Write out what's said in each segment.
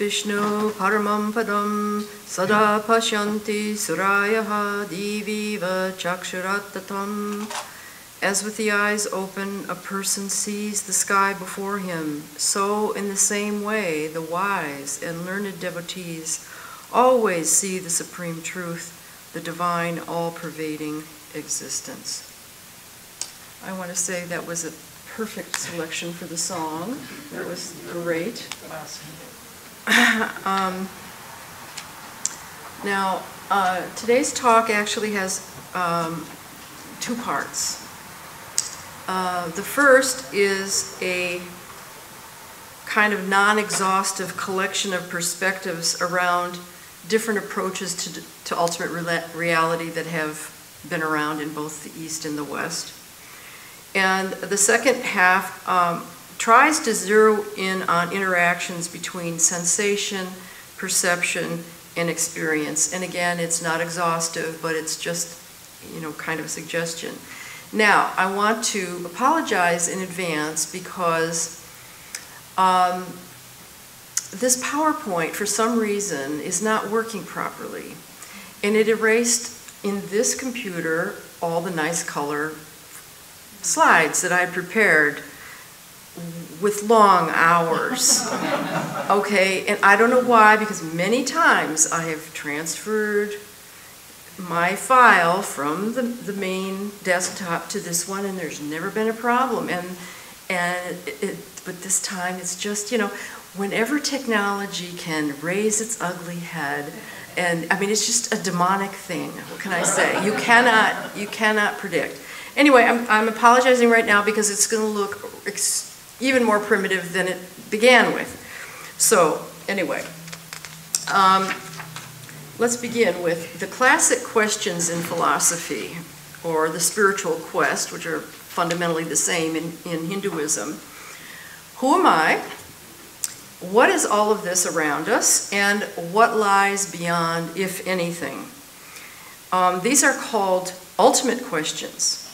Vishnu paramam padam sada pashyanti surayaha diviva chakshuratatam. As with the eyes open, a person sees the sky before him, so in the same way, the wise and learned devotees always see the supreme truth, the divine, all-pervading existence. I want to say that was a perfect selection for the song. That was great. Now, today's talk actually has two parts. The first is a kind of non-exhaustive collection of perspectives around different approaches to ultimate reality that have been around in both the East and the West. And the second half tries to zero in on interactions between sensation, perception, and experience. And again, it's not exhaustive, but it's just, kind of a suggestion. Now, I want to apologize in advance because this PowerPoint, for some reason, is not working properly. And it erased in this computer all the nice color slides that I prepared with long hours. Okay, and I don't know why, because many times I have transferred my file from the main desktop to this one, and there's never been a problem. But this time it's just, whenever technology can raise its ugly head, and I mean, it's just a demonic thing. What can I say? You cannot predict. Anyway, I'm apologizing right now because it's going to look even more primitive than it began with. So anyway, let's begin with the classic questions in philosophy, or the spiritual quest, which are fundamentally the same in Hinduism. Who am I? What is all of this around us? And what lies beyond, if anything? These are called ultimate questions.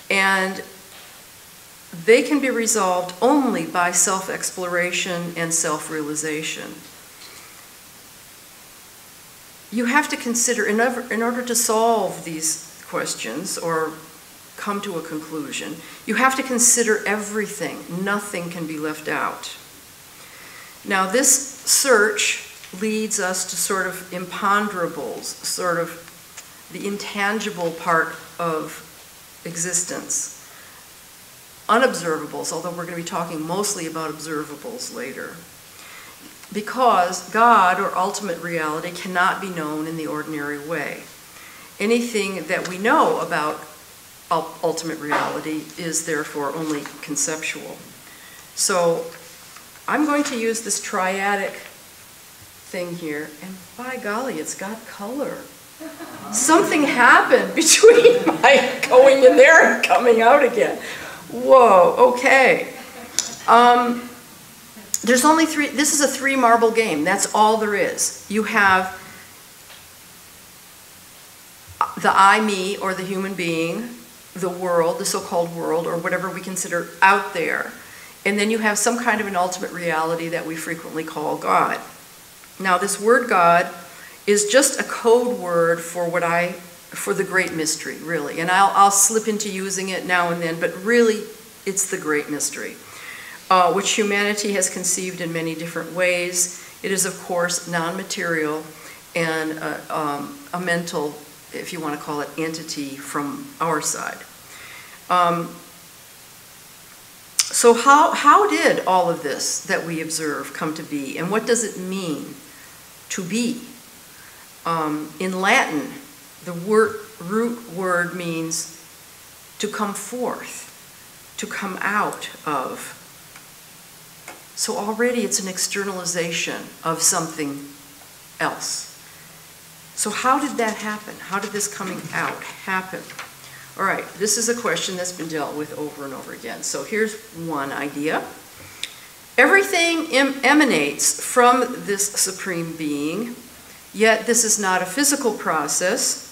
And they can be resolved only by self-exploration and self-realization. You have to consider, in order to solve these questions or come to a conclusion, you have to consider everything. Nothing can be left out. Now, this search leads us to sort of imponderables, sort of the intangible part of existence. Unobservables, although we're going to be talking mostly about observables later. Because God, or ultimate reality, cannot be known in the ordinary way. Anything that we know about ultimate reality is therefore only conceptual. So I'm going to use this triadic thing here, and by golly, it's got color. Something happened between my going in there and coming out again. Whoa, okay. There's only three, this is a 3-marble game. That's all there is. You have the I, me, or the human being, the world, the so-called world, or whatever we consider out there. And then you have some kind of an ultimate reality that we frequently call God. Now, this word God is just a code word for for the great mystery, really. And I'll slip into using it now and then, but really, it's the great mystery, which humanity has conceived in many different ways. It is, of course, non-material and a mental, if you want to call it, entity from our side. So how did all of this that we observe come to be, and what does it mean to be? In Latin, the root word means to come forth, to come out of. So already it's an externalization of something else. So how did that happen? How did this coming out happen? All right, this is a question that's been dealt with over and over again. So here's one idea. Everything emanates from this supreme being, yet this is not a physical process.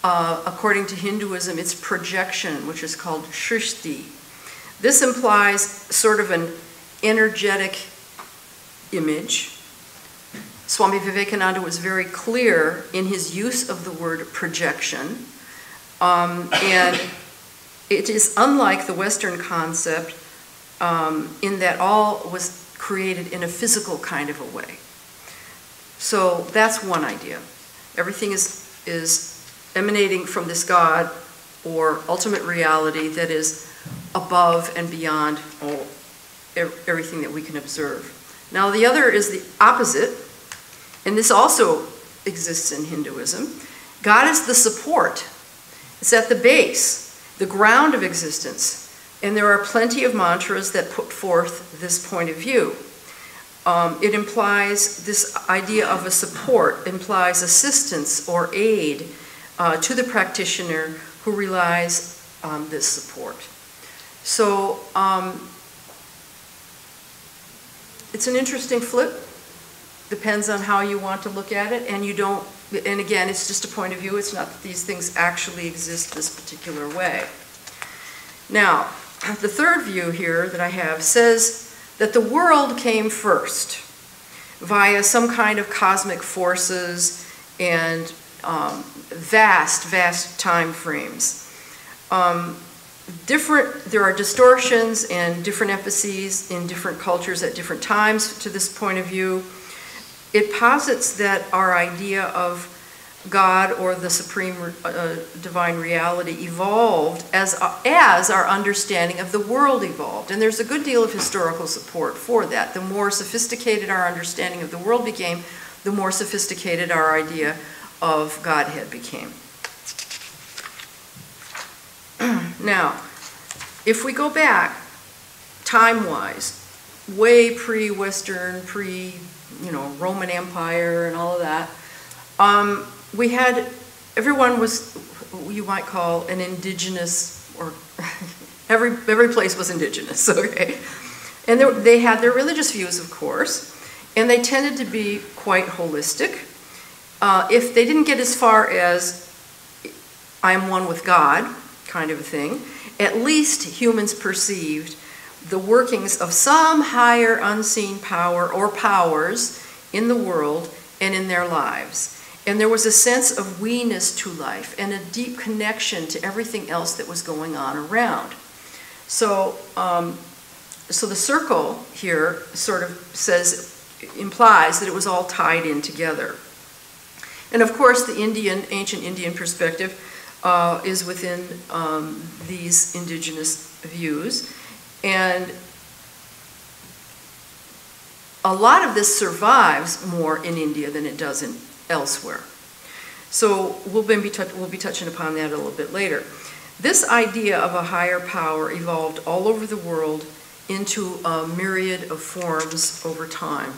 According to Hinduism, it's projection, which is called shrishti. This implies sort of an energetic image Swami Vivekananda was very clear in his use of the word projection, and it is unlike the Western concept in that all was created in a physical kind of a way. So that's one idea. Everything is emanating from this God or ultimate reality that is above and beyond everything that we can observe. Now the other is the opposite, and this also exists in Hinduism. God is the support. It's at the base, the ground of existence. And there are plenty of mantras that put forth this point of view. It implies this idea of a support, implies assistance or aid to the practitioner who relies on this support. So it's an interesting flip. Depends on how you want to look at it, and you don't, and again, it's just a point of view. It's not that these things actually exist this particular way. Now, the third view here that I have says that the world came first via some kind of cosmic forces and vast time frames. There are distortions and different emphases in different cultures at different times to this point of view. It posits that our idea of God or the supreme divine reality evolved as our understanding of the world evolved. And there's a good deal of historical support for that. The more sophisticated our understanding of the world became, the more sophisticated our idea of Godhead became. Now, if we go back time-wise, way pre-Western, Roman Empire and all of that, everyone was, you might call an indigenous, or every place was indigenous, okay? And they had their religious views, of course, and they tended to be quite holistic. If they didn't get as far as I am one with God kind of a thing, at least humans perceived the workings of some higher unseen power or powers in the world and in their lives. And there was a sense of we-ness to life and a deep connection to everything else that was going on around. So, so the circle here sort of implies that it was all tied in together. And of course, the ancient Indian perspective is within these indigenous views. And a lot of this survives more in India than it does elsewhere. So we'll be touching upon that a little bit later. This idea of a higher power evolved all over the world into a myriad of forms over time.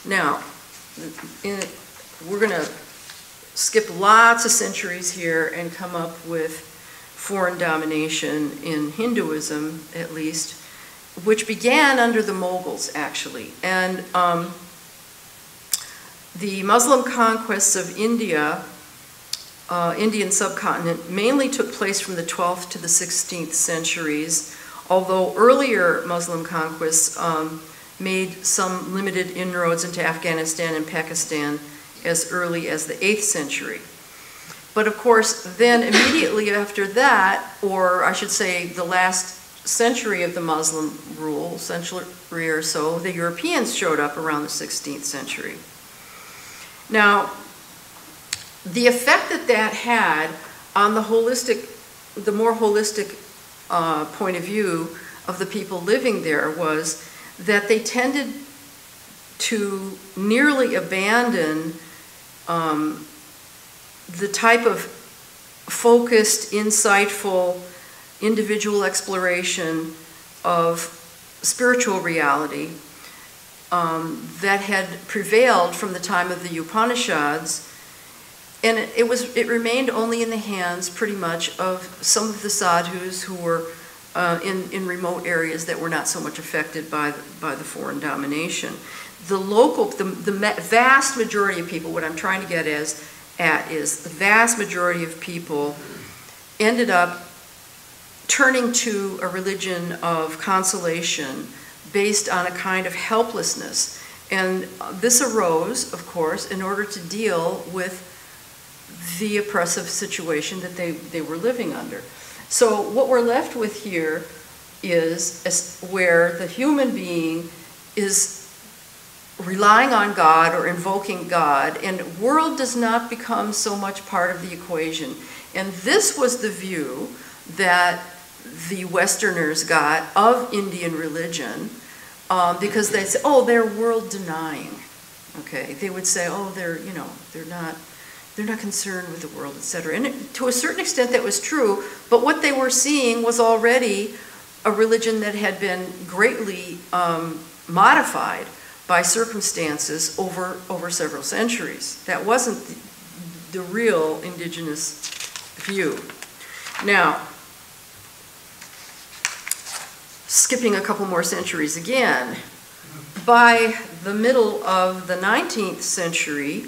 Now, we're going to skip lots of centuries here and come up with foreign domination in Hinduism, at least, which began under the Mughals, actually. And the Muslim conquests of India, Indian subcontinent, mainly took place from the 12th to the 16th centuries, although earlier Muslim conquests made some limited inroads into Afghanistan and Pakistan as early as the 8th century. But of course, then immediately after that, or I should say the last century of the Muslim rule, century or so, the Europeans showed up around the 16th century. Now, the effect that had on the more holistic point of view of the people living there was that they tended to nearly abandon the type of focused, insightful, individual exploration of spiritual reality that had prevailed from the time of the Upanishads, and it remained only in the hands, pretty much, of some of the sadhus who were in remote areas that were not so much affected by the foreign domination. The vast majority of people, what I'm trying to get at is the vast majority of people ended up turning to a religion of consolation based on a kind of helplessness And this arose, of course, in order to deal with the oppressive situation that they were living under. So what we're left with here is where the human being is relying on God or invoking God, and world does not become so much part of the equation. And this was the view that the Westerners got of Indian religion, because they say, oh, they're world denying. Okay, they would say, oh, they're not concerned with the world, etc. And to a certain extent that was true, but what they were seeing was already a religion that had been greatly modified by circumstances over several centuries. That wasn't the real indigenous view. Now, skipping a couple more centuries again, by the middle of the 19th century,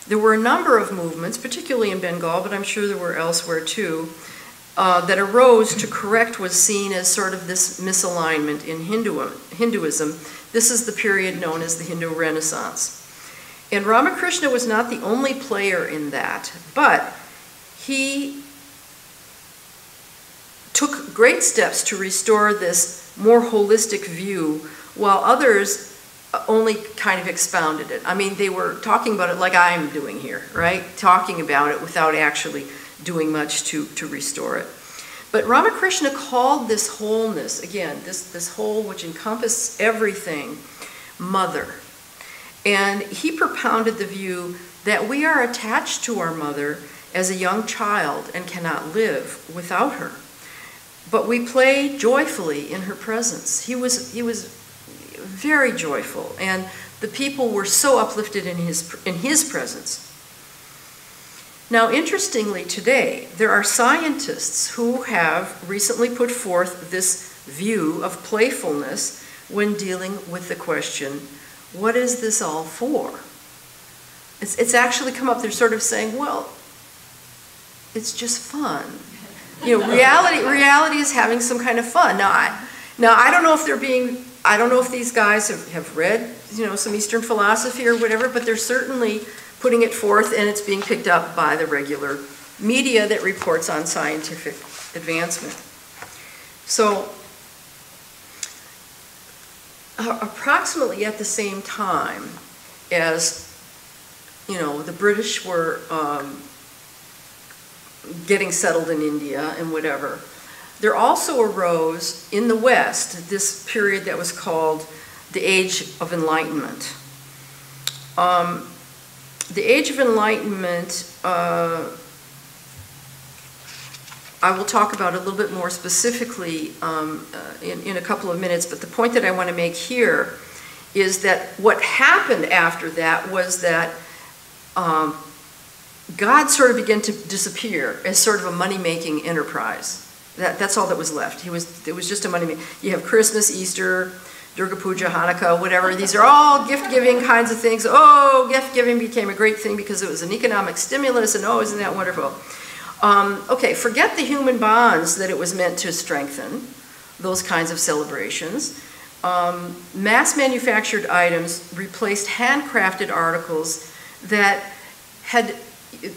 there were a number of movements, particularly in Bengal, but I'm sure there were elsewhere too, that arose to correct what's seen as sort of this misalignment in Hinduism. This is the period known as the Hindu Renaissance. And Ramakrishna was not the only player in that, but he took great steps to restore this more holistic view, while others only kind of expounded it. I mean, they were talking about it like I'm doing here, right? Talking about it without actually doing much to restore it. But Ramakrishna called this wholeness, again, this whole which encompassed everything, mother. And he propounded the view that we are attached to our mother as a young child and cannot live without her. But we play joyfully in her presence. He was very joyful, and the people were so uplifted in his presence. Now, interestingly, today, there are scientists who have recently put forth this view of playfulness when dealing with the question, what is this all for? It's actually come up, they're sort of saying, well, it's just fun. You know, reality is having some kind of fun. Now I don't know if I don't know if these guys have read, some Eastern philosophy or whatever, but they're certainly putting it forth, and it's being picked up by the regular media that reports on scientific advancement. So, approximately at the same time as, the British were getting settled in India and whatever, there also arose in the West this period that was called the Age of Enlightenment. The Age of Enlightenment, I will talk about a little bit more specifically in a couple of minutes, but the point that I want to make here is that what happened after that was that God sort of began to disappear as sort of a money-making enterprise. That's all that was left. It was just a money-making. You have Christmas, Easter, Durga Puja, Hanukkah, whatever. These are all gift-giving kinds of things. Oh, gift-giving became a great thing because it was an economic stimulus, and oh, isn't that wonderful? Okay, forget the human bonds that it was meant to strengthen, those kinds of celebrations. Mass-manufactured items replaced handcrafted articles that had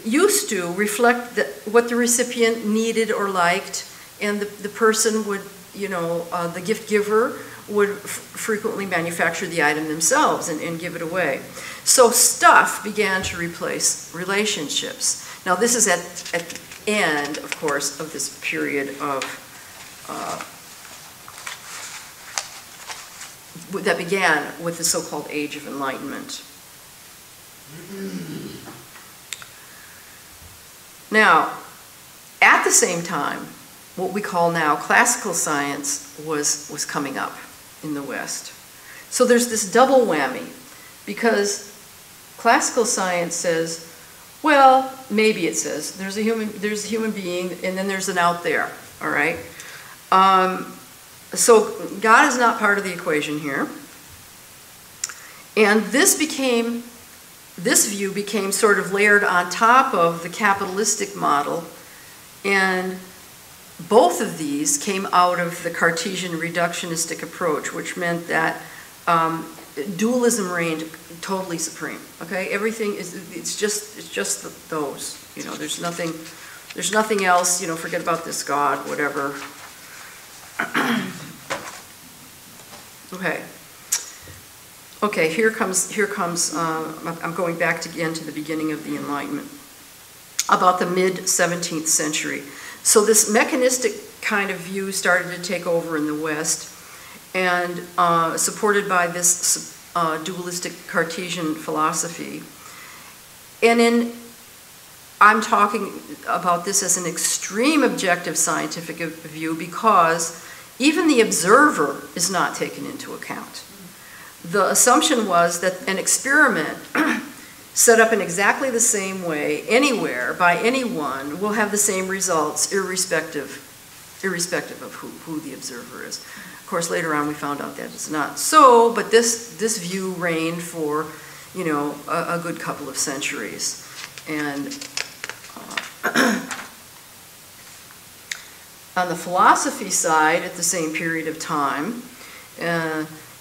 used to reflect what the recipient needed or liked, and the person would, the gift giver would frequently manufacture the item themselves and give it away. So stuff began to replace relationships. Now this is at the end, of course, of this period of, that began with the so-called Age of Enlightenment. Now, at the same time, what we call now classical science was coming up in the West. So there's this double whammy, because classical science says, well, maybe it says there's a human being, and then there's an out there, all right? So God is not part of the equation here. And this view became sort of layered on top of the capitalistic model, and both of these came out of the Cartesian reductionistic approach, which meant that dualism reigned totally supreme. Okay, everything is, it's just those. You know, there's nothing else. You know, forget about this God, whatever. Okay. Okay, here comes, I'm going back again to the beginning of the Enlightenment, about the mid-17th century. So this mechanistic kind of view started to take over in the West, and supported by this dualistic Cartesian philosophy. And I'm talking about this as an extreme objective scientific view because even the observer is not taken into account. The assumption was that an experiment set up in exactly the same way, anywhere, by anyone, will have the same results, irrespective of who the observer is. Of course, later on we found out that it's not so, but this view reigned for, you know, a good couple of centuries. And on the philosophy side, at the same period of time,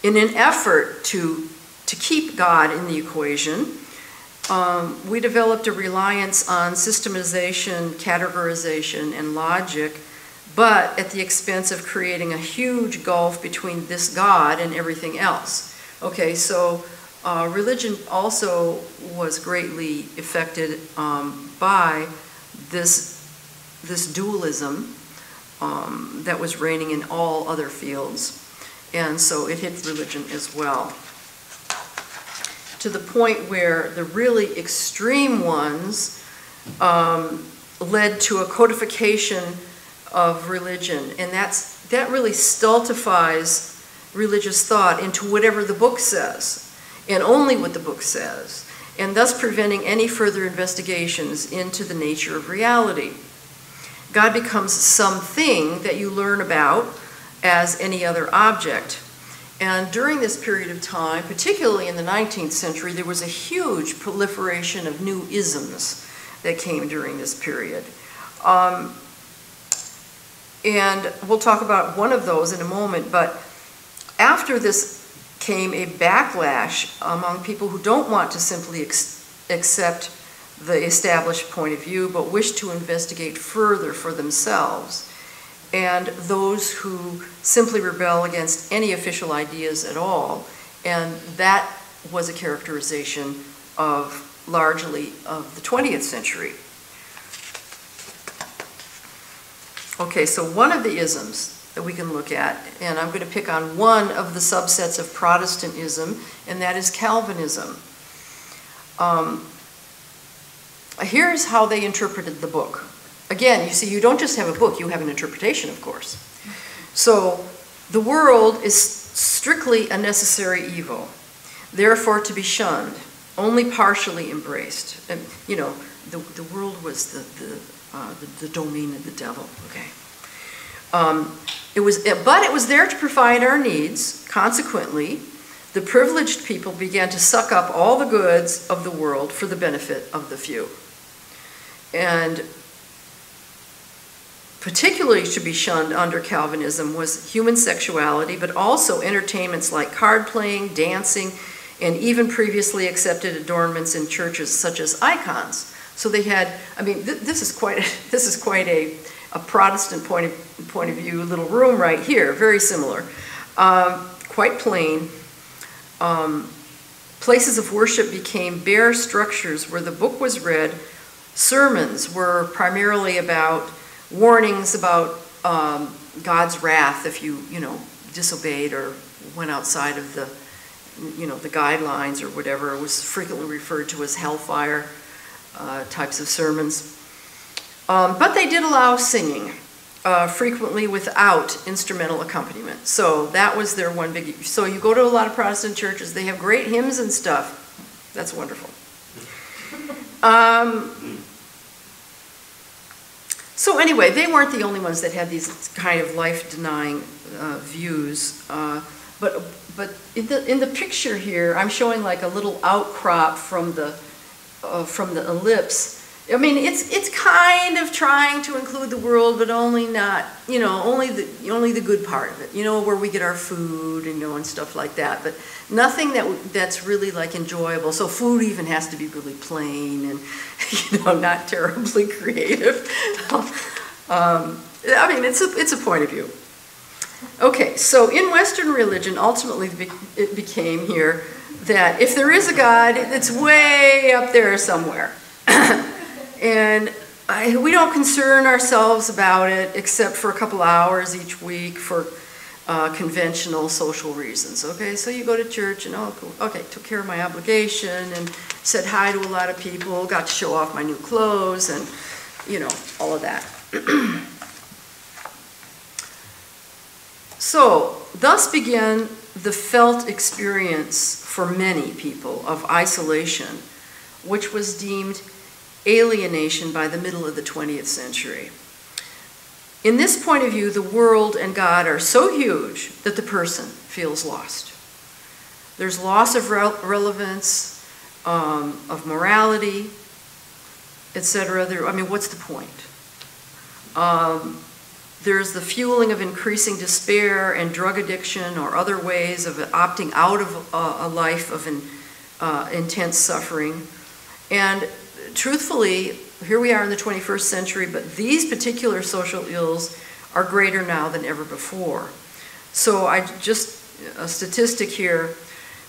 in an effort to keep God in the equation, we developed a reliance on systematization, categorization, and logic, but at the expense of creating a huge gulf between this God and everything else. Okay, so religion also was greatly affected by this dualism that was reigning in all other fields. And so it hit religion as well, to the point where the really extreme ones led to a codification of religion, and that really stultifies religious thought into whatever the book says, and only what the book says, and thus preventing any further investigations into the nature of reality. God becomes something that you learn about as any other object. And during this period of time, particularly in the 19th century, there was a huge proliferation of new isms that came during this period. And we'll talk about one of those in a moment, but after this came a backlash among people who don't want to simply accept the established point of view, but wish to investigate further for themselves, and those who simply rebel against any official ideas at all. And that was a characterization of, largely, of the 20th century. Okay, so one of the isms that we can look at, and I'm going to pick on one of the subsets of Protestantism, and that is Calvinism. Here's how they interpreted the book. Again, you see, you don't just have a book, you have an interpretation, of course. So, the world is strictly a necessary evil, therefore to be shunned, only partially embraced. And, you know, the world was the domain of the devil, okay? But it was there to provide our needs. Consequently, the privileged people began to suck up all the goods of the world for the benefit of the few. And particularly to be shunned under Calvinism was human sexuality, but also entertainments like card playing, dancing, and even previously accepted adornments in churches such as icons. So they had, I mean, this is quite a Protestant point of view little room right here, very similar. Quite plain. Places of worship became bare structures where the book was read. Sermons were primarily about warnings about God's wrath if you disobeyed or went outside of the guidelines or whatever. It was frequently referred to as hellfire types of sermons. But they did allow singing, frequently without instrumental accompaniment. So that was their one big. So you go to a lot of Protestant churches, they have great hymns and stuff. That's wonderful. So anyway, they weren't the only ones that had these kind of life-denying views. But in the picture here, I'm showing like a little outcrop from the ellipse. I mean, it's kind of trying to include the world, but only not, you know, only the good part of it, you know, where we get our food, and, you know, and stuff like that. But nothing that's really like enjoyable. So food even has to be really plain and, you know, not terribly creative. I mean, it's a point of view. Okay, so in Western religion, ultimately it became here that if there is a God, it's way up there somewhere. And we don't concern ourselves about it except for a couple hours each week for conventional social reasons. Okay, so you go to church and, oh, cool. Okay, took care of my obligation and said hi to a lot of people, got to show off my new clothes and, you know, all of that. So, thus began the felt experience for many people of isolation, which was deemed alienation by the middle of the 20th century. In this point of view, the world and God are so huge that the person feels lost. There's loss of relevance, of morality, etc. I mean, what's the point? There's the fueling of increasing despair and drug addiction or other ways of opting out of a life of intense suffering. And truthfully, here we are in the 21st century, but these particular social ills are greater now than ever before. So a statistic here,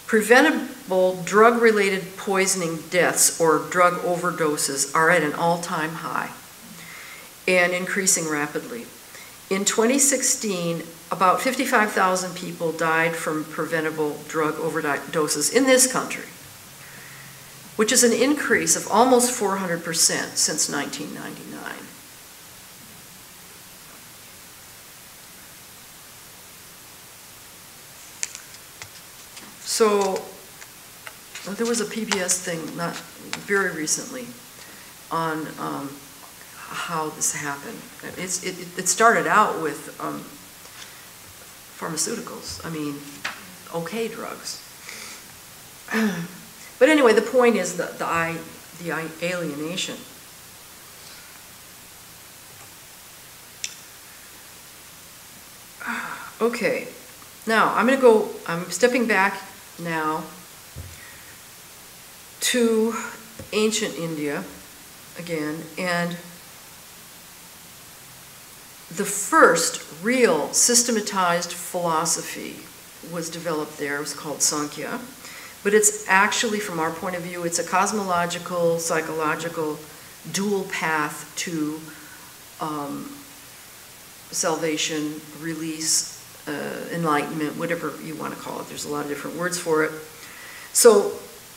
preventable drug-related poisoning deaths or drug overdoses are at an all-time high and increasing rapidly. In 2016, about 55,000 people died from preventable drug overdoses in this country, which is an increase of almost 400% since 1999. So there was a PBS thing not very recently on how this happened. It started out with pharmaceuticals. I mean, okay drugs. But anyway, the point is the alienation. Okay, now I'm stepping back now to ancient India again, and the first real systematized philosophy was developed there. It was called Sankhya. But it's actually, from our point of view, it's a cosmological, psychological, dual path to salvation, release, enlightenment, whatever you want to call it. There's a lot of different words for it. So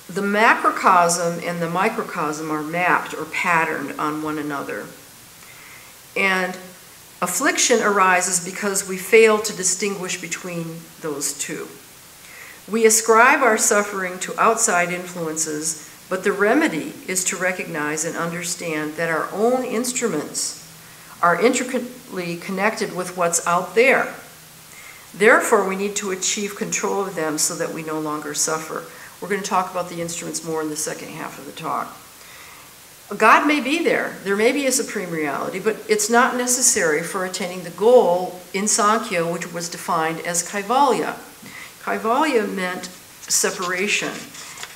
the macrocosm and the microcosm are mapped or patterned on one another. And affliction arises because we fail to distinguish between those two. We ascribe our suffering to outside influences, but the remedy is to recognize and understand that our own instruments are intricately connected with what's out there. Therefore, we need to achieve control of them so that we no longer suffer. We're going to talk about the instruments more in the second half of the talk. God may be there. There may be a supreme reality, but it's not necessary for attaining the goal in Sankhya, which was defined as kaivalya. Kaivalya meant separation.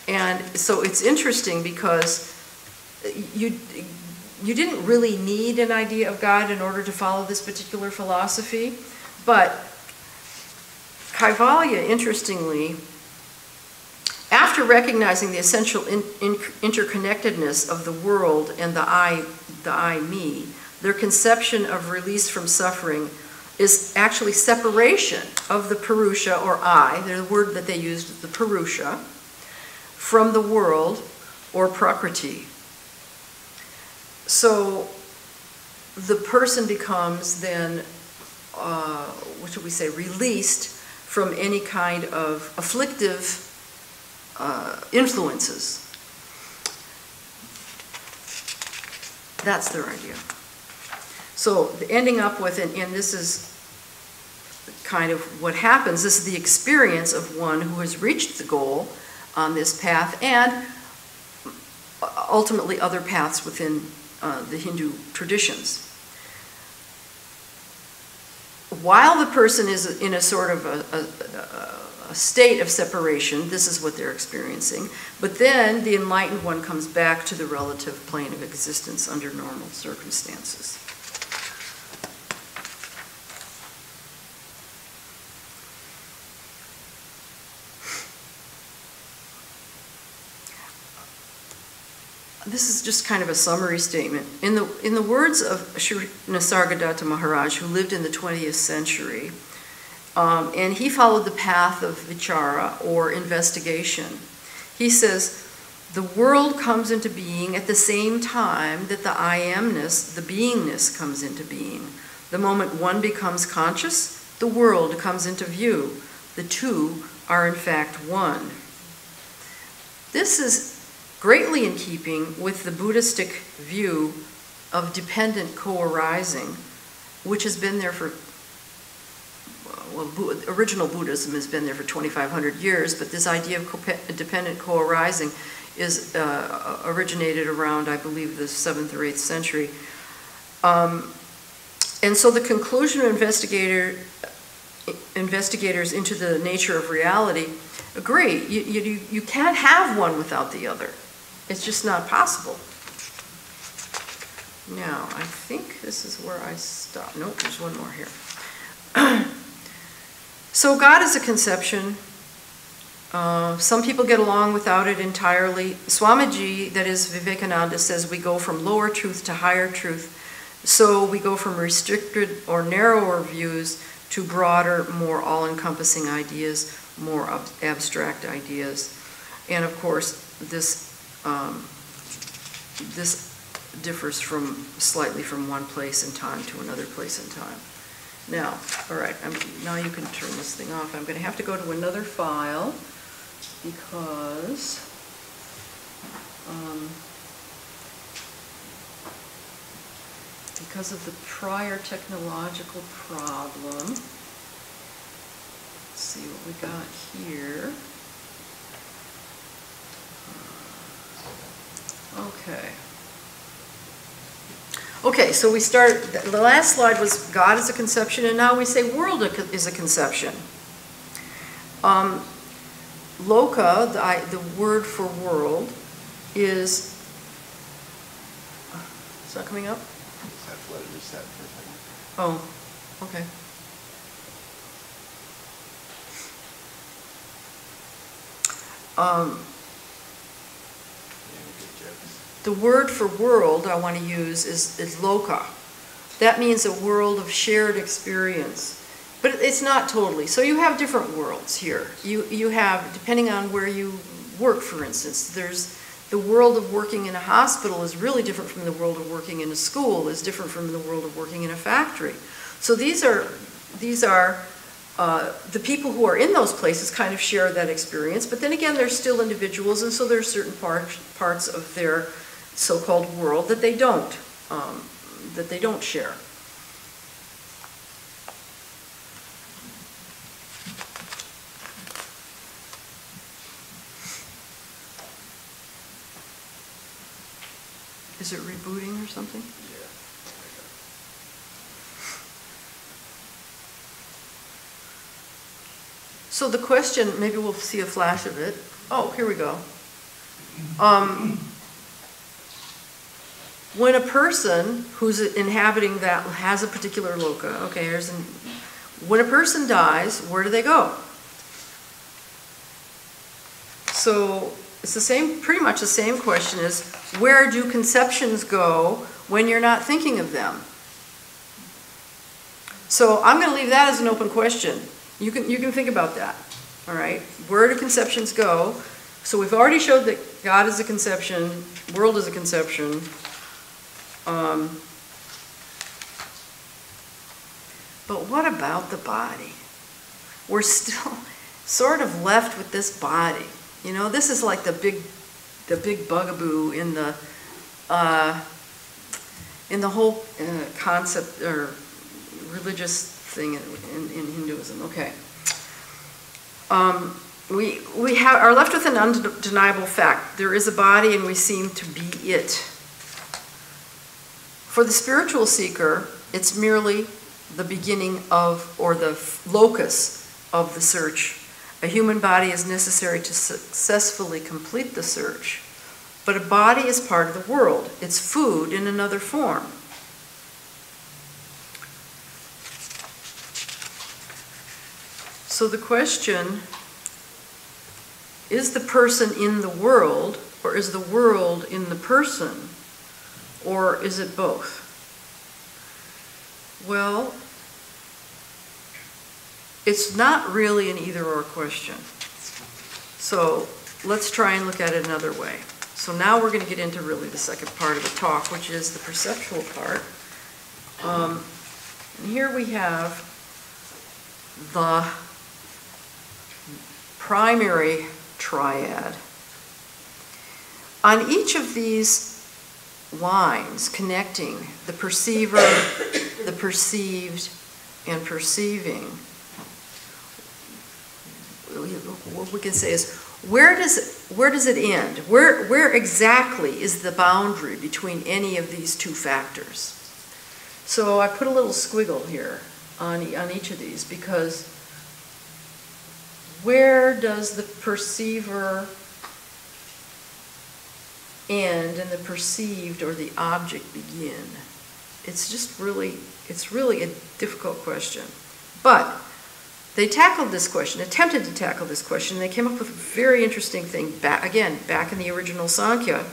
And so it's interesting because you didn't really need an idea of God in order to follow this particular philosophy, but Kaivalya, interestingly, after recognizing the essential interconnectedness of the world and the I, me, their conception of release from suffering is actually separation of the Purusha, or I, the word that they used, the Purusha, from the world, or Prakriti. So the person becomes then, what should we say, released from any kind of afflictive influences. That's their idea. So ending up with, and this is kind of what happens, this is the experience of one who has reached the goal on this path, and ultimately other paths within the Hindu traditions. While the person is in a sort of a state of separation, this is what they're experiencing, but then the enlightened one comes back to the relative plane of existence under normal circumstances. This is just kind of a summary statement. In the words of Sri Nisargadatta Maharaj, who lived in the 20th century, and he followed the path of vichara, or investigation. He says, the world comes into being at the same time that the I amness, the beingness, comes into being. The moment one becomes conscious, the world comes into view. The two are in fact one. This is greatly in keeping with the Buddhistic view of dependent co-arising, which has been there for, well, original Buddhism has been there for 2,500 years, but this idea of dependent co-arising is originated around, I believe, the 7th or 8th century. And so the conclusion of investigators into the nature of reality agree. You can't have one without the other. It's just not possible. Now, I think this is where I stop. Nope, there's one more here. So God is a conception. Some people get along without it entirely. Swamiji, that is Vivekananda, says we go from lower truth to higher truth. So we go from restricted or narrower views to broader, more all-encompassing ideas, more abstract ideas. And of course, this differs slightly from one place in time to another place in time. Now, all right, now you can turn this thing off. I'm going to have to go to another file because of the prior technological problem. Let's see what we got here. Okay. Okay, so we start, the last slide was God is a conception, and now we say world is a conception. Loka, the word for world, is that coming up? Just have to let it reset for a second. Oh, okay. The word for world I want to use is loka. That means a world of shared experience. But it's not totally. So you have different worlds here. You have, depending on where you work, for instance, there's the world of working in a hospital is really different from the world of working in a school, is different from the world of working in a factory. So these are the people who are in those places kind of share that experience, but then again, they're still individuals, and so there are certain parts of their so-called world that they don't share. Is it rebooting or something? Yeah. So the question, maybe we'll see a flash of it. Oh, here we go. When a person who's inhabiting that has a particular loka, okay, when a person dies, where do they go? So it's the same, pretty much the same question as where do conceptions go when you're not thinking of them? So I'm going to leave that as an open question. You can think about that. All right, where do conceptions go? So we've already showed that God is a conception, world is a conception. But what about the body? We're still sort of left with this body. You know, this is like the big bugaboo in the whole concept or religious thing in Hinduism. Okay. We are left with an undeniable fact. There is a body and we seem to be it. For the spiritual seeker, it's merely the beginning of, or the locus of the search. A human body is necessary to successfully complete the search, but a body is part of the world. It's food in another form. So the question, is the person in the world, or is the world in the person, or is it both? Well, it's not really an either-or question. So let's try and look at it another way. So now we're going to get into really the second part of the talk, which is the perceptual part. And here we have the primary triad. On each of these lines connecting the perceiver, the perceived, and perceiving, what we can say is, where does it end? Where exactly is the boundary between any of these two factors? So I put a little squiggle here on each of these, because where does the perceiver end and the perceived or the object begin? It's really a difficult question. But they tackled this question, attempted to tackle this question, and they came up with a very interesting thing, back in the original Sankhya.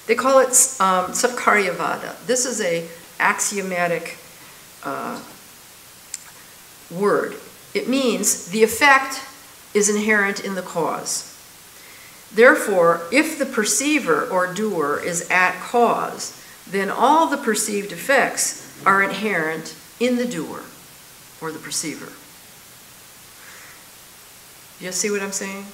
They call it Satkaryavada. This is a axiomatic word. It means the effect is inherent in the cause. Therefore, if the perceiver or doer is at cause, then all the perceived effects are inherent in the doer or the perceiver. You see what I'm saying?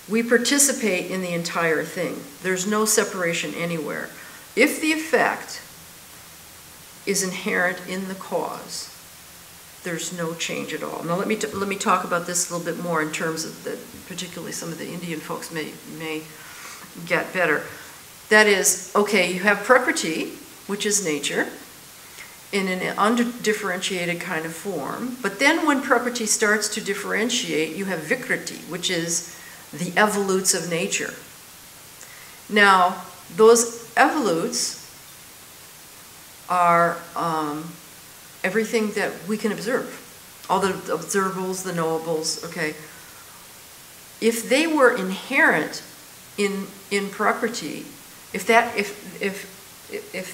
We participate in the entire thing. There's no separation anywhere. If the effect is inherent in the cause, there's no change at all. Now let me talk about this a little bit more in terms of particularly some of the Indian folks may get better. That is, okay, you have Prakriti, which is nature, in an undifferentiated kind of form. But then when Prakriti starts to differentiate, you have Vikriti, which is the evolutes of nature. Now, those evolutes are everything that we can observe. All the observables, the knowables, okay. If they were inherent in Prakriti, if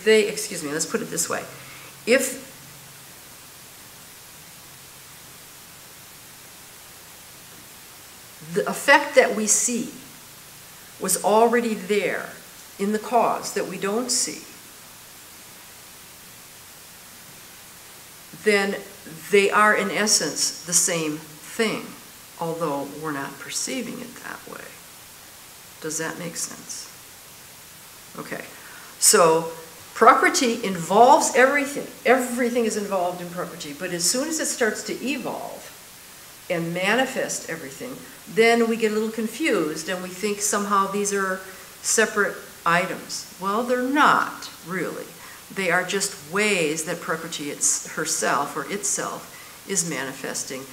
they, excuse me, let's put it this way. If the effect that we see was already there in the cause that we don't see, then they are in essence the same thing, although we're not perceiving it that way. Does that make sense? Okay, so Prakriti involves everything. Everything is involved in Prakriti, but as soon as it starts to evolve and manifest everything, then we get a little confused and we think somehow these are separate items. Well, they're not really. They are just ways that Prakriti herself or itself is manifesting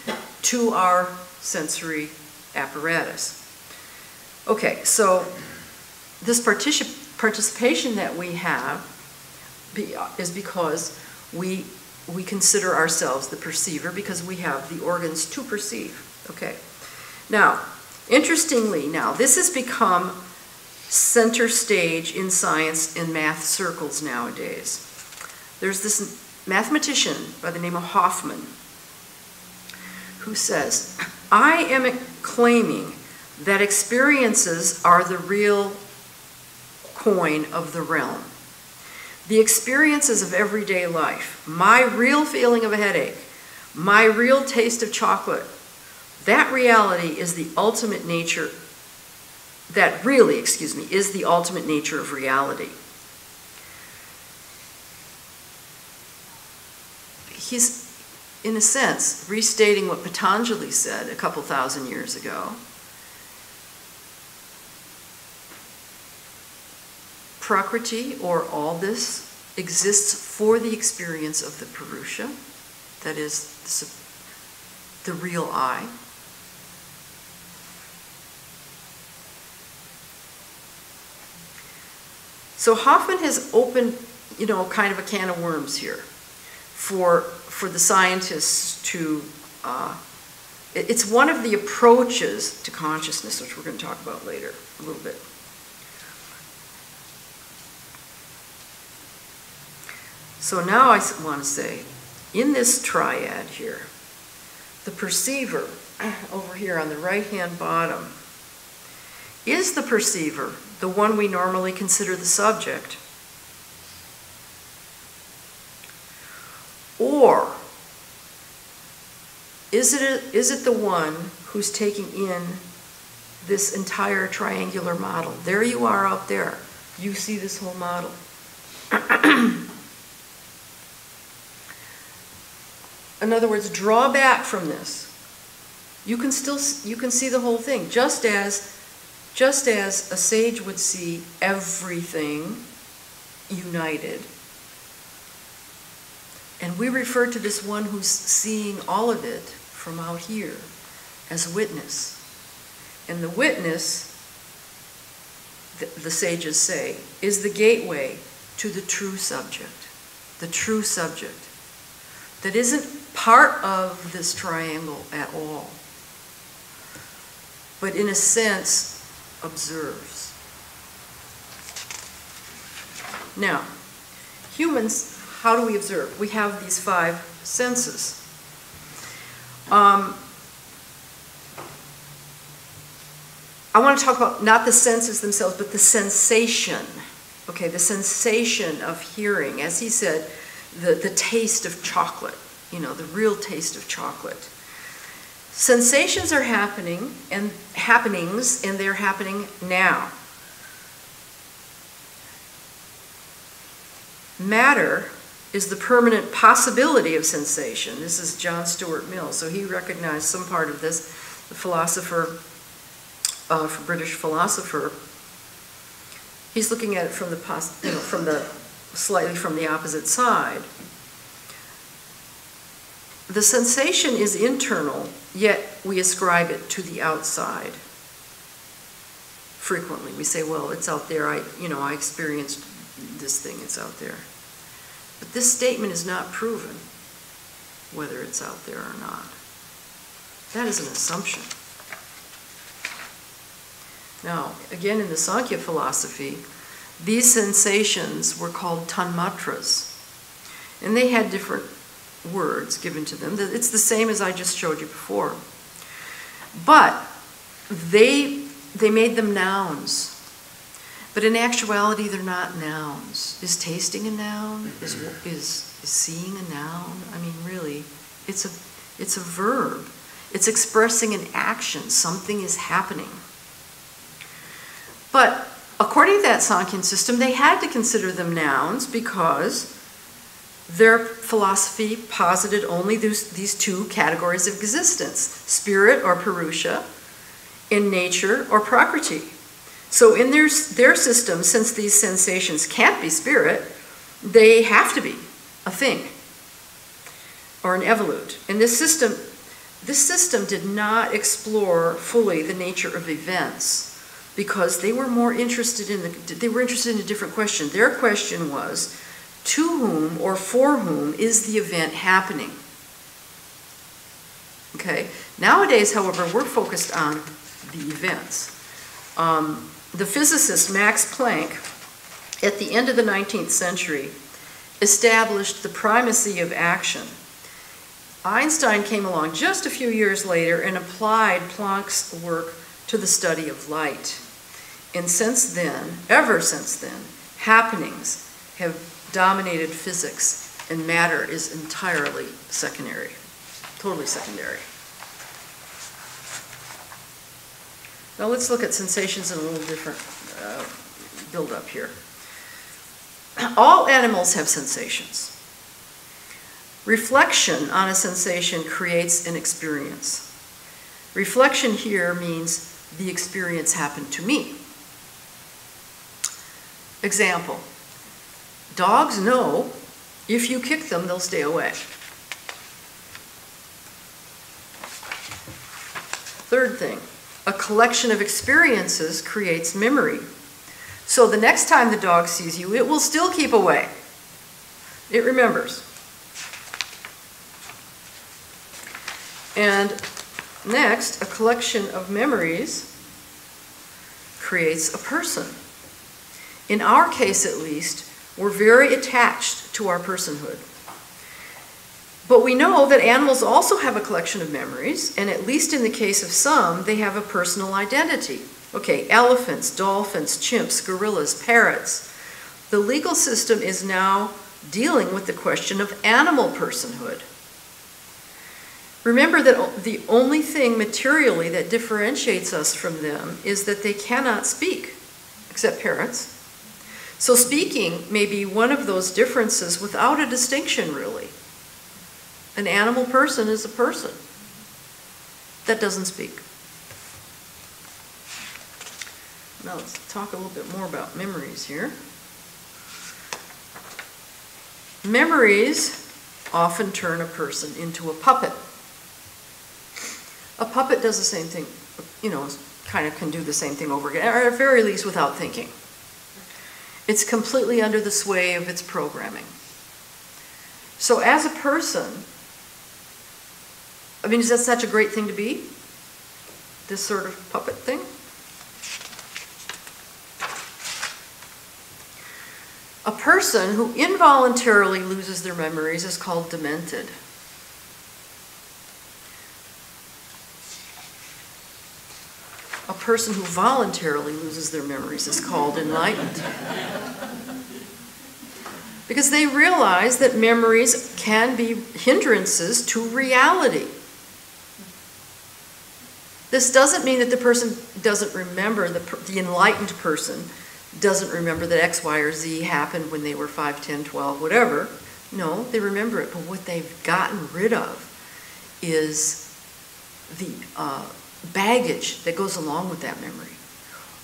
to our sensory apparatus. Okay, so this participation that we have is because we consider ourselves the perceiver, because we have the organs to perceive. Okay. Now, interestingly, this has become center stage in science and math circles nowadays. There's this mathematician by the name of Hoffman who says, I am claiming that experiences are the real coin of the realm. The experiences of everyday life, my real feeling of a headache, my real taste of chocolate, that reality is the ultimate nature, that really, excuse me, is the ultimate nature of reality. He's, in a sense, restating what Patanjali said a couple thousand years ago. Prakriti, or all this exists for the experience of the Purusha, that is, the real I. So Hoffman has opened, kind of a can of worms here for the scientists to, it's one of the approaches to consciousness, which we're going to talk about later a little bit. So now I want to say, in this triad here, the perceiver, over here on the right-hand bottom, is the perceiver the one we normally consider the subject? Or is it the one who's taking in this entire triangular model? There you are out there. You see this whole model. In other words, draw back from this. You can see the whole thing, just as a sage would see everything united. And we refer to this one who's seeing all of it from out here as witness. And the witness, the sages say, is the gateway to the true subject. The true subject that isn't part of this triangle at all, but in a sense observes. Now, humans, how do we observe? We have these 5 senses. I want to talk about not the senses themselves, but the sensation. Okay, the sensation of hearing. As he said, the taste of chocolate, the real taste of chocolate. Sensations are happenings, and they're happening now. Matter is the permanent possibility of sensation. This is John Stuart Mill, so he recognized some part of this. The philosopher, British philosopher, he's looking at it from slightly from the opposite side. The sensation is internal, yet we ascribe it to the outside. Frequently, we say, "Well, it's out there. I experienced this thing. It's out there." But this statement is not proven, whether it's out there or not. That is an assumption. Now, again, in the Sankhya philosophy, these sensations were called tanmatras, and they had different words given to them. It's the same as I just showed you before. But they made them nouns. But in actuality, they're not nouns. Is tasting a noun? Is seeing a noun? I mean, really, it's a verb. It's expressing an action. Something is happening. But according to that Sankhyan system, they had to consider them nouns because their philosophy posited only these 2 categories of existence: spirit or Purusha, in nature or Prakriti. So in their system, since these sensations can't be spirit, they have to be a thing or an evolute. And this system did not explore fully the nature of events because they were more interested in a different question. Their question was, to whom or for whom is the event happening? Okay. Nowadays, however, we're focused on the events. The physicist Max Planck, at the end of the 19th century, established the primacy of action. Einstein came along just a few years later and applied Planck's work to the study of light. And since then, ever since then, happenings have dominated physics, and matter is entirely secondary, totally secondary. Now let's look at sensations in a little different build-up here. All animals have sensations. Reflection on a sensation creates an experience. Reflection here means the experience happened to me. Example, Dogs know if you kick them, they'll stay away. Third thing, a collection of experiences creates memory. So the next time the dog sees you, it will still keep away. It remembers. And next, a collection of memories creates a person. In our case, at least, we're very attached to our personhood. But we know that animals also have a collection of memories, and at least in the case of some, they have a personal identity. Okay, elephants, dolphins, chimps, gorillas, parrots. The legal system is now dealing with the question of animal personhood. Remember that the only thing materially that differentiates us from them is that they cannot speak, except parrots. So speaking may be one of those differences without a distinction, really. An animal person is a person that doesn't speak. Now let's talk a little bit more about memories here. Memories often turn a person into a puppet. A puppet does the same thing, kind of can do the same thing over again, or at the very least without thinking. It's completely under the sway of its programming. So as a person, is that such a great thing to be? This sort of puppet thing? A person who involuntarily loses their memories is called demented. A person who voluntarily loses their memories is called enlightened. Because they realize that memories can be hindrances to reality. This doesn't mean that the person doesn't remember, the enlightened person doesn't remember that X, Y, or Z happened when they were 5, 10, 12, whatever. No, they remember it, but what they've gotten rid of is the baggage that goes along with that memory.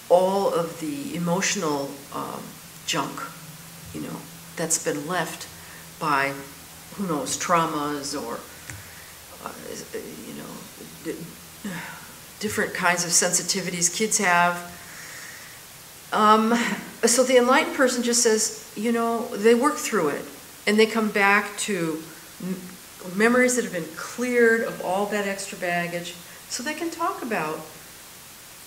All of the emotional junk, that's been left by, who knows, traumas or, different kinds of sensitivities kids have. So the enlightened person just says, they work through it and they come back to memories that have been cleared of all that extra baggage, so they can talk about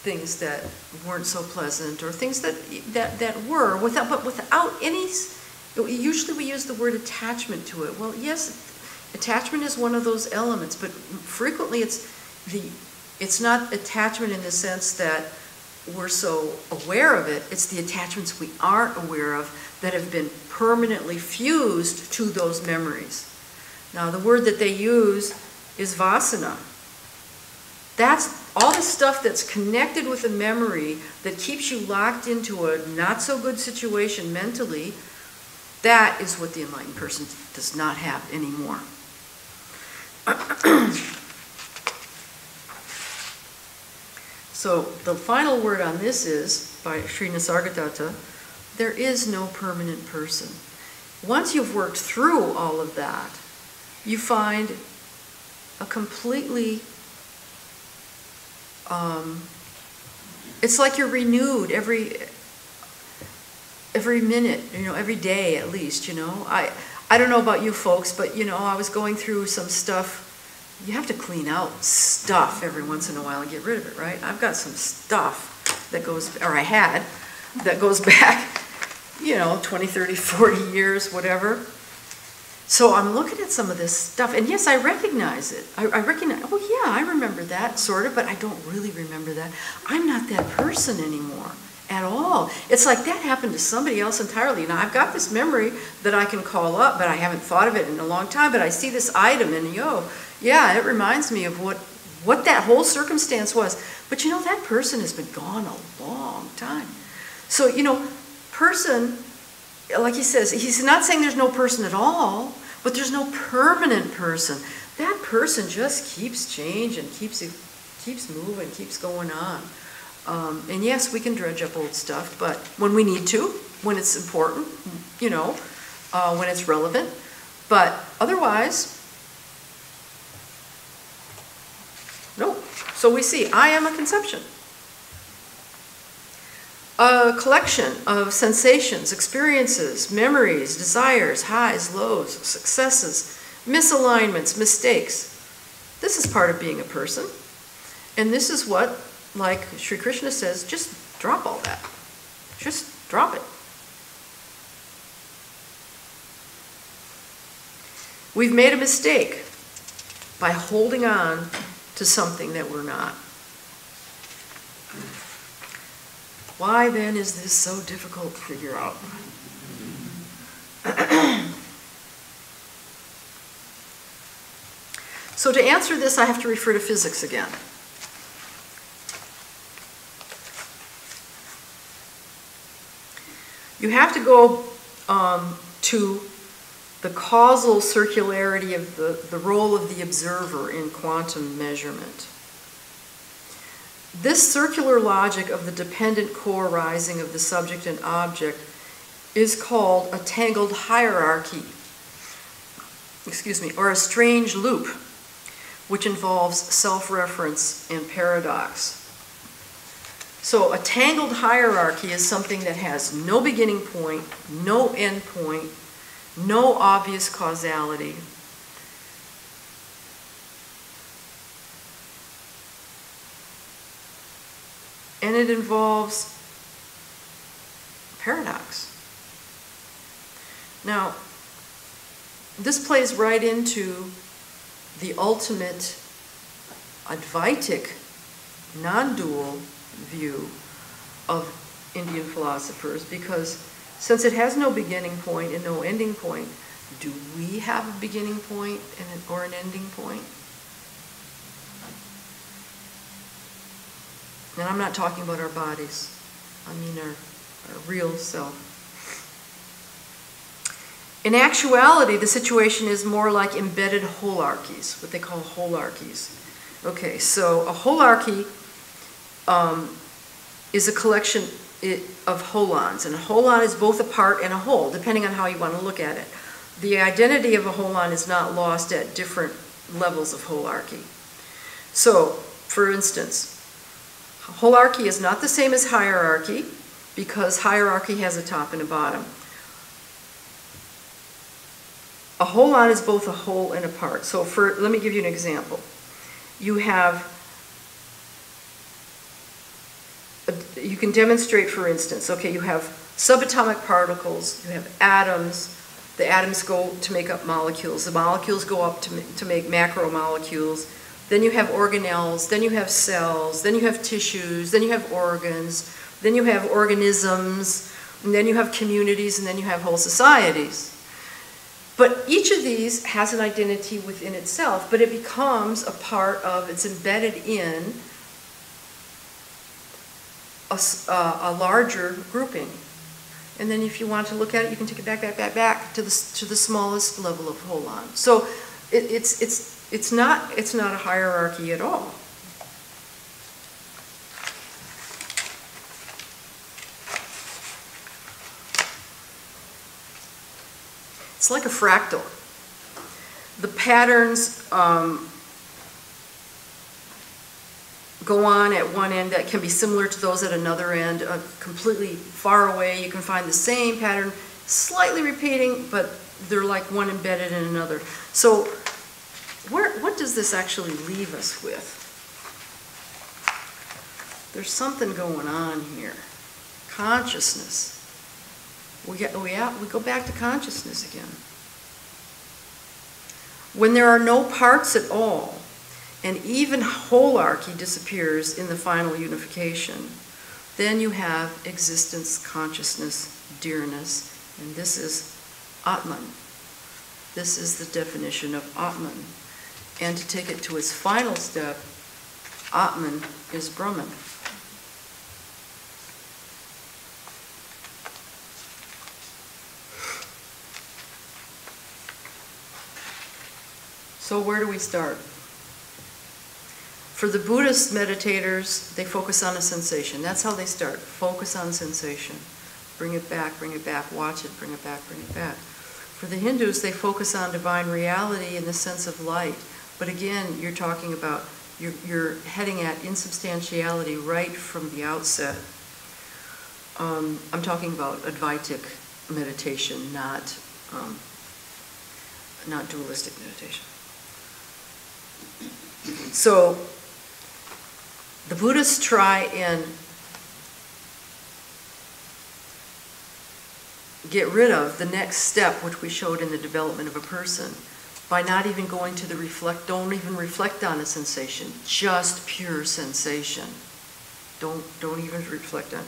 things that weren't so pleasant or things that were, without any, usually we use the word attachment to it. Well, yes, attachment is one of those elements, but frequently it's not attachment in the sense that we're so aware of it. It's the attachments we aren't aware of that have been permanently fused to those memories. Now, the word that they use is vasana. That's all the stuff that's connected with a memory that keeps you locked into a not so good situation mentally. That is what the enlightened person does not have anymore. So the final word on this is, by Sri Nisargadatta, there is no permanent person. Once you've worked through all of that, you find a completely, it's like you're renewed every minute, every day at least, I don't know about you folks, but I was going through some stuff. You have to clean out stuff every once in a while and get rid of it, right? I've got some stuff that goes, or I had, that goes back, 20, 30, 40 years, whatever. So I'm looking at some of this stuff, and yes, I recognize it. I recognize, oh yeah, I remember that, sort of, but I don't really remember that. I'm not that person anymore at all. It's like that happened to somebody else entirely. Now, I've got this memory that I can call up, but I haven't thought of it in a long time, but I see this item, and yeah, it reminds me of what that whole circumstance was. But that person has been gone a long time. So, person, like he says, he's not saying there's no person at all, but there's no permanent person. That person just keeps changing, keeps moving, keeps going on. And yes, we can dredge up old stuff, but when we need to, when it's important, when it's relevant, but otherwise, no. So we see, I am a conception. A collection of sensations, experiences, memories, desires, highs, lows, successes, misalignments, mistakes. This is part of being a person. And this is what, like Sri Krishna says, just drop all that. Just drop it. We've made a mistake by holding on to something that we're not. Why then is this so difficult to figure out? So to answer this, I have to refer to physics again. You have to go to the causal circularity of the role of the observer in quantum measurement. This circular logic of the dependent co-arising of the subject and object is called a tangled hierarchy, or a strange loop, which involves self-reference and paradox. So a tangled hierarchy is something that has no beginning point, no end point, no obvious causality. And it involves paradox. Now, this plays right into the ultimate Advaitic, non-dual view of Indian philosophers, because since it has no beginning point and no ending point, do we have a beginning point or an ending point? And I'm not talking about our bodies. I mean our real self. In actuality, the situation is more like embedded holarchies, what they call holarchies. Okay, so a holarchy is a collection of holons, and a holon is both a part and a whole, depending on how you want to look at it. The identity of a holon is not lost at different levels of holarchy. So, for instance, holarchy is not the same as hierarchy, because hierarchy has a top and a bottom. A holon is both a whole and a part. So let me give you an example. You can demonstrate, for instance, okay, you have subatomic particles, you have atoms, the atoms go to make up molecules, the molecules go up to make macromolecules, then you have organelles, then you have cells, then you have tissues, then you have organs, then you have organisms, and then you have communities, and then you have whole societies. But each of these has an identity within itself, but it becomes a part of, it's embedded in a larger grouping. And then if you want to look at it, you can take it back to the smallest level of holon. So it's not a hierarchy at all. It's like a fractal. The patterns go on at one end that can be similar to those at another end, completely far away. You can find the same pattern, slightly repeating, but they're like one embedded in another. So what does this actually leave us with? There's something going on here. Consciousness. We go back to consciousness again. When there are no parts at all, and even holarchy disappears in the final unification, then you have existence, consciousness, dearness, and this is Atman. This is the definition of Atman. And to take it to its final step, Atman is Brahman. So where do we start? For the Buddhist meditators, they focus on a sensation. That's how they start. Focus on sensation. Bring it back, watch it, bring it back, bring it back. For the Hindus, they focus on divine reality in the sense of light. But again, you're talking about, you're heading at insubstantiality right from the outset. I'm talking about Advaitic meditation, not dualistic meditation. So the Buddhists try and get rid of the next step, which we showed in the development of a person, by not even going to don't even reflect on a sensation, just pure sensation. Don't even reflect on,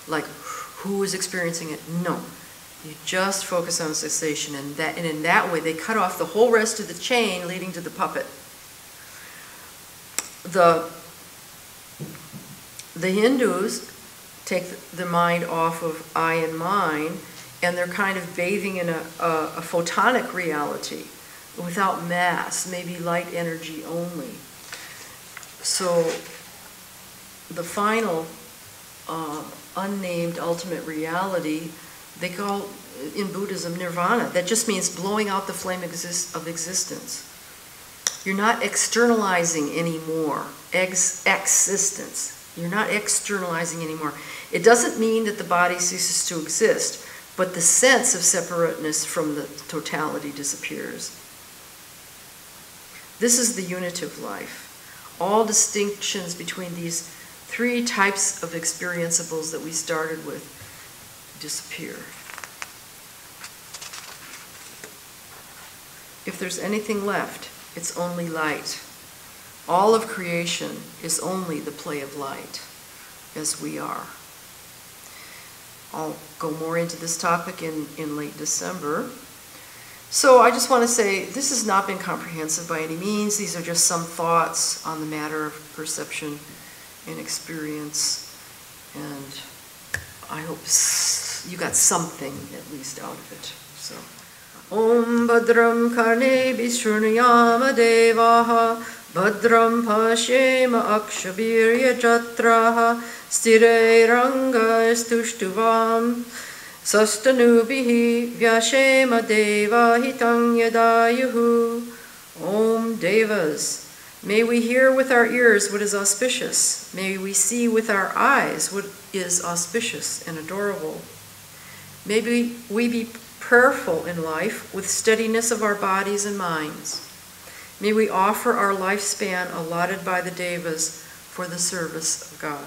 like, who is experiencing it? No. You just focus on sensation, and in that way they cut off the whole rest of the chain leading to the puppet. The Hindus take the mind off of I and mine, and they're kind of bathing in a photonic reality without mass, maybe light energy only. So the final unnamed ultimate reality, they call in Buddhism nirvana. That just means blowing out the flame of existence. You're not externalizing anymore. Existence. You're not externalizing anymore. It doesn't mean that the body ceases to exist, but the sense of separateness from the totality disappears. This is the unitive life. All distinctions between these three types of experienceables that we started with disappear. If there's anything left, it's only light. All of creation is only the play of light, as we are. I'll go more into this topic in late December. So I just want to say, this has not been comprehensive by any means. These are just some thoughts on the matter of perception and experience. And I hope you got something at least out of it. So, Om Bhadram Karne Vishrunayama Devaha Bhadram Pashema Akshabirya Jatraha Stireiranga Stushtuvam Sastanubihi Vyashema Deva Hitang Yadayuhu. Om Devas, may we hear with our ears what is auspicious. May we see with our eyes what is auspicious and adorable. May we be prayerful in life with steadiness of our bodies and minds. May we offer our lifespan allotted by the Devas for the service of God.